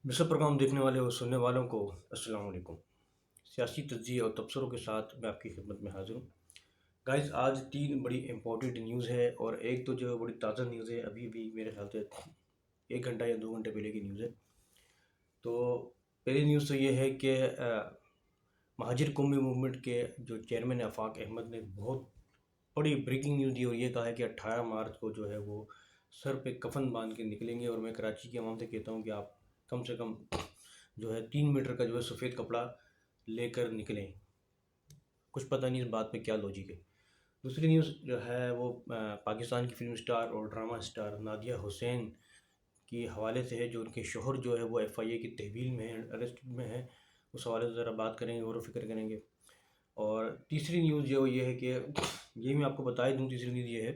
मिसल programme देखने वाले और सुनने वालों को अस्सलाम वालेकुम। सियासी तज्ज़िये और तबसरों के साथ मैं आपकी खिदमत में हाज़िर हूँ। गाइस, आज 3 बड़ी इम्पोर्टेंट न्यूज़ है और एक तो जो है बड़ी ताज़ा न्यूज़ है, अभी-अभी मेरे ख़्याल से 1 घंटा या 2 घंटे पहले की न्यूज़ है। तो पहली न्यूज़ तो ये है कि महाजिर कौमी मूवमेंट के जो चेयरमैन है आफ़ाक अहमद ने बहुत बड़ी ब्रेकिंग न्यूज़ दी और ये कहा है कि 18 मार्च को जो है वो सर पे कफ़न बांध के निकलेंगे। और मैं कराची की आवाम से कहता हूँ कि आप कम से कम जो है 3 मीटर का जो है सफ़ेद कपड़ा लेकर निकलें। कुछ पता नहीं इस बात पे क्या लॉजिक है। दूसरी न्यूज़ जो है वो पाकिस्तान की फ़िल्म स्टार और ड्रामा स्टार नादिया हुसैन के हवाले से है, जो उनके शौहर जो है वो एफआईए की तहवील में है, अरेस्ट में है। उस हवाले से ज़रा बात करेंगे, गौर व फ़िक्र करेंगे। और तीसरी न्यूज़ जो ये है कि ये मैं आपको बता ही दूँ, तीसरी न्यूज़ ये है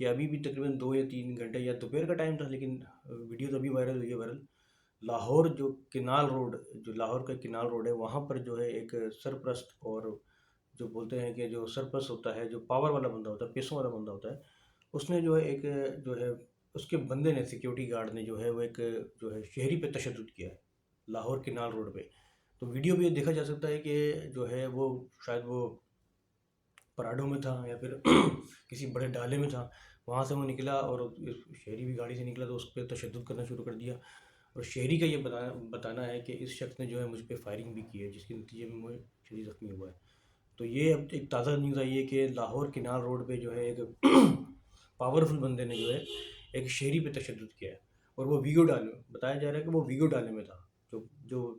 कि अभी भी तकरीबन 2 या 3 घंटे या दोपहर का टाइम था, लेकिन वीडियो तो अभी वायरल हुई है। वायरल लाहौर जो किनाल रोड, जो लाहौर का किनाल रोड है, वहाँ पर जो है एक सरपरस्त, और जो बोलते हैं कि जो सरपरस्त होता है, जो पावर वाला बंदा होता है, पैसों वाला बंदा होता है, उसने जो है एक जो है उसके बंदे ने, सिक्योरिटी गार्ड ने जो है वो एक जो है शहरी पे तशद्दुद किया है लाहौर किनाल रोड पे। तो वीडियो भी ये देखा जा सकता है कि जो है वो शायद वो पराडों में था या फिर किसी बड़े डाले में था। वहाँ से वो निकला और शहरी भी गाड़ी से निकला तो उस पर तशद्दुद करना शुरू कर दिया। और शहरी का ये बताना है कि इस शख्स ने जो है मुझ पे फायरिंग भी की है, जिसके नतीजे में मैं शदीद ज़ख्मी हुआ है। तो ये अब एक ताज़ा न्यूज़ आई है कि लाहौर किनाल रोड पे जो है एक पावरफुल बंदे ने जो है एक शहरी पे तशद्दुद किया है। और वो वीगो डाले, बताया जा रहा है कि वो वीगो डाले में था। जो जो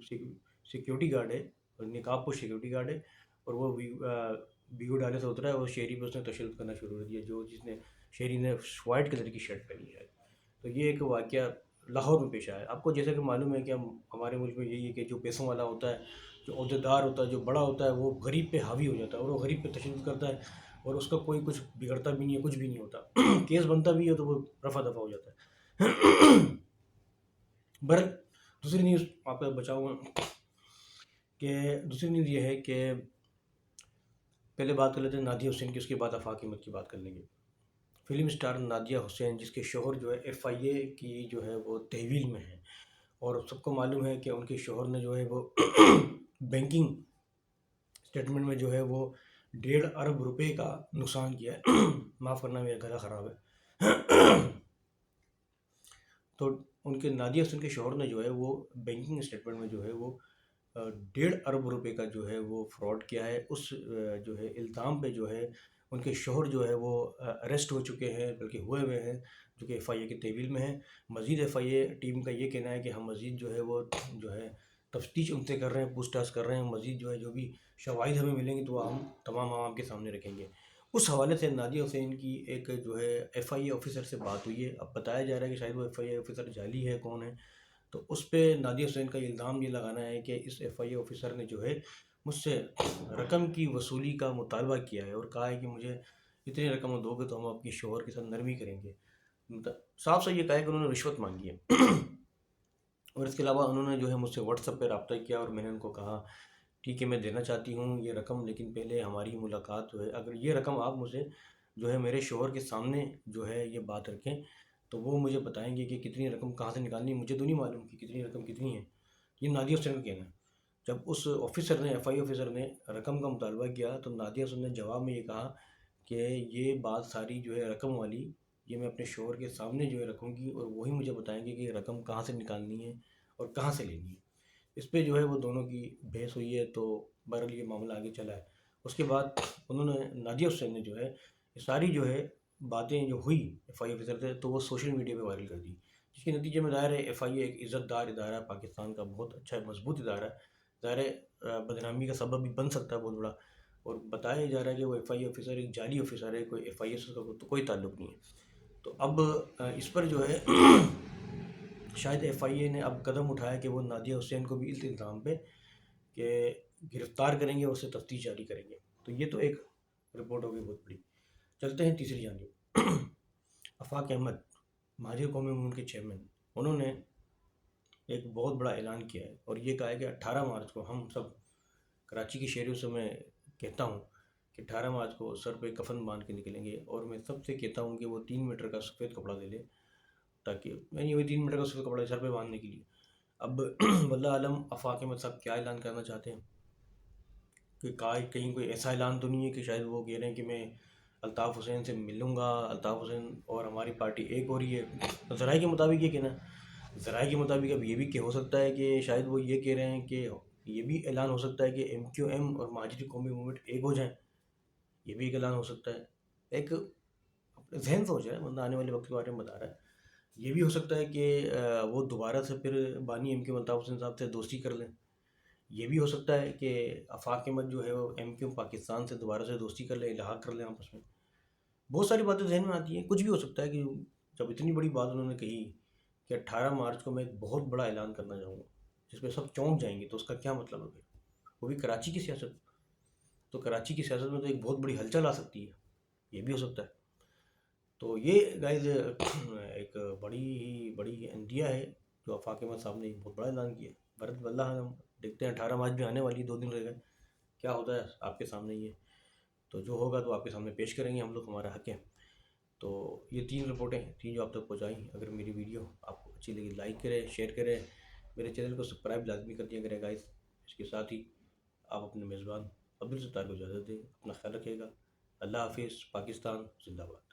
सिक्योरिटी गार्ड है, और नकाबपोश सिक्योरिटी गार्ड है, और वो वीगो डाले से उतरा है और शहरी पे उसने तशद्दुद करना शुरू कर दिया, जो जिसने शहरी ने वाइट कलर की शर्ट पहनी है। तो ये एक वाक़या लाहौर में पेश आया है। आपको जैसे कि मालूम है कि हमारे मुल्क में यही है कि जो पैसों वाला होता है, जो ओहदेदार होता है, जो बड़ा होता है, वो गरीब पे हावी हो जाता है और वो गरीब पे तशद्दुद करता है, और उसका कोई कुछ बिगड़ता भी नहीं है, कुछ भी नहीं होता। केस बनता भी है तो वो रफ़ा दफ़ा हो जाता है। बहरहाल, दूसरी न्यूज़ आपको बचाऊँगा कि दूसरी न्यूज़ ये है कि पहले बात कर लेते हैं नादिया हुसैन की, उसके बाद आफ़ाक अहमद की बात कर लेंगे। फ़िल्म स्टार नादिया हुसैन, जिसके शौहर जो है एफआईए की जो है वो तहवील में है, और सबको मालूम है कि उनके शौहर ने जो है वो बैंकिंग स्टेटमेंट में जो है वो 1.5 अरब रुपए का नुकसान किया है। माफ़ करना, मेरा गला ख़राब है। तो उनके नादिया हुसैन के शौहर ने जो है वो बैंकिंग स्टेटमेंट में जो है वो 1.5 अरब रुपए का जो है वो फ्रॉड किया है। उस जो है इल्ज़ाम पे जो है उनके शौहर जो है वो अरेस्ट हो चुके हैं, बल्कि हुए हुए हैं, जो कि एफआईए की तहवील में है। मज़ीद एफआईए टीम का ये कहना है कि हम मज़ीद जो है वो जो है तफ्तीश उनसे कर रहे हैं, पूछताछ कर रहे हैं। मज़ीद जो है जो भी शवाहिद हमें मिलेंगी तो हम तमाम आवाम के सामने रखेंगे। उस हवाले से नादिया हुसैन की एक जो है एफआईए ऑफिसर से बात हुई है। अब बताया जा रहा है कि शायद वो एफआईए ऑफिसर जाली है, कौन है। तो उस पे नादिया हुसैन का इल्ज़ाम ये लगाना है कि इस एफआईए ऑफिसर ने जो है मुझसे रकम की वसूली का मुतालबा किया है और कहा है कि मुझे इतनी रकम दोगे तो हम आपके शौहर के साथ नरमी करेंगे। मतलब साफ साफ ये कहा है कि उन्होंने रिश्वत मांगी है। और इसके अलावा उन्होंने जो है मुझसे व्हाट्सएप पे रब्ता किया और मैंने उनको कहा, ठीक है, मैं देना चाहती हूँ ये रकम, लेकिन पहले हमारी मुलाकात जो है, अगर ये रकम आप मुझे जो है मेरे शौहर के सामने जो है ये बात रखें, तो वो मुझे बताएंगे कि कितनी रकम कहाँ से निकालनी है। मुझे तो नहीं मालूम कि कितनी रकम कितनी है। ये नादिया हुसैन का कहना है। जब उस ऑफिसर ने, एफआई ऑफिसर ने रकम का मुतालबा किया, तो नादिया हुसैन ने जवाब में ये कहा कि ये बात सारी जो है रकम वाली, ये मैं अपने शौहर के सामने जो है रखूँगी और वही मुझे बताएंगे कि रकम कहाँ से निकालनी है और कहाँ से लेनी है। इस पे जो है वो दोनों की बहस हुई है। तो बहरहाल ये मामला आगे चला है। उसके बाद उन्होंने, नादिया हुसैन ने जो है ये सारी जो है बातें जो हुई एफआई ऑफिसर से, तो वो सोशल मीडिया पे वायरल कर दी, जिसके नतीजे में ज़ाहिर है एफआईए एक इज़्ज़तदार इदारा है, पाकिस्तान का बहुत अच्छा मजबूत इदारा है। ज़ाहिर है बदनामी का सबब भी बन सकता है बहुत बड़ा। और बताया जा रहा है कि वो एफआईए ऑफिसर एक जाली ऑफिसर है, कोई एफआईए से उसका तो कोई ताल्लुक नहीं है। तो अब इस पर जो है शायद एफआईए ने अब कदम उठाया कि वो नादिया हुसैन को भी इस इल्ज़ाम पे कि गिरफ़्तार करेंगे और उससे तफ्तीश जारी करेंगे। तो ये तो एक रिपोर्ट होगी बहुत बड़ी। चलते हैं तीसरी जानिब। आफ़ाक अहमद, महाजिर कौमी मूवमेंट के चेयरमैन, उन्होंने एक बहुत बड़ा ऐलान किया है और ये कहा है कि 18 मार्च को हम सब कराची के शहरियों से मैं कहता हूँ कि 18 मार्च को सर पे कफन बांध के निकलेंगे। और मैं सबसे कहता हूँ कि वो 3 मीटर का सफ़ेद कपड़ा ले ले, ताकि मैं ये 3 मीटर का सफ़ेद कपड़ा सर पे बांधने के लिए। اب واللہ عالم آفاق احمد صاحب کیا اعلان کرنا چاہتے ہیں، کہ کہیں کوئی ایسا اعلان تو نہیں ہے کہ شاید وہ کہہ رہے ہیں کہ میں الطاف حسین سے ملوں گا، الطاف حسین اور ہماری پارٹی ایک ہو رہی ہے؟ ذرائع کے مطابق یہ کہنا ہے، ذرائع کے مطابق اب یہ بھی کہ ہو سکتا ہے کہ شاید وہ یہ کہہ رہے ہیں کہ یہ بھی اعلان ہو سکتا ہے کہ ایم کیو ایم اور مہاجری قومی موومنٹ ایک ہو جائیں، یہ بھی ایک اعلان ہو سکتا ہے۔ ایک اپنے ذہن سوچ رہا ہے بندہ، آنے والے وقت کے بارے میں بتا رہا ہے۔ یہ بھی ہو سکتا ہے کہ وہ دوبارہ سے پھر بانی ایم کیو الطاف حسین صاحب سے دوستی کر لیں۔ یہ بھی ہو سکتا ہے کہ آفاق احمد جو ہے وہ ایم کیو پاکستان سے دوبارہ سے دوستی کر لیں، الحاق کر لیں آپس میں۔ بہت ساری باتیں ذہن میں آتی ہیں، کچھ بھی ہو سکتا ہے کہ جب اتنی بڑی بات انہوں نے کہی کہ 18 مارچ کو میں ایک بہت بڑا اعلان کرنا چاہوں گا جس پہ سب چونک جائیں گے، تو اس کا کیا مطلب ہے پھر؟ وہ بھی کراچی کی سیاست، تو کراچی کی سیاست میں تو ایک بہت بڑی ہلچل آ سکتی ہے، یہ بھی ہو سکتا ہے۔ تو یہ گائز ایک بڑی اندیا ہے جو آفاق احمد صاحب نے ایک بہت بڑا اعلان کیا۔ بھرت واللہ ہم دیکھتے ہیں، 18 مارچ بھی آنے والی، 2 دن رہ گئے، کیا ہوتا ہے آپ کے سامنے ہی ہے۔ تو جو ہوگا تو آپ کے سامنے پیش کریں گے ہم لوگ، ہمارا حق ہے۔ تو یہ 3 رپورٹیں تھیں جو آپ تک پہنچائیں۔ اگر میری ویڈیو آپ کو اچھی لگی لائک کریں، شیئر کریں، میرے چینل کو سبسکرائب لازمی کر دیا کریں گائز۔ اس کے ساتھ ہی آپ اپنے میزبان عبدالستار کو اجازت دیں، اپنا خیال رکھیے گا۔ اللہ حافظ، پاکستان زندہ باد۔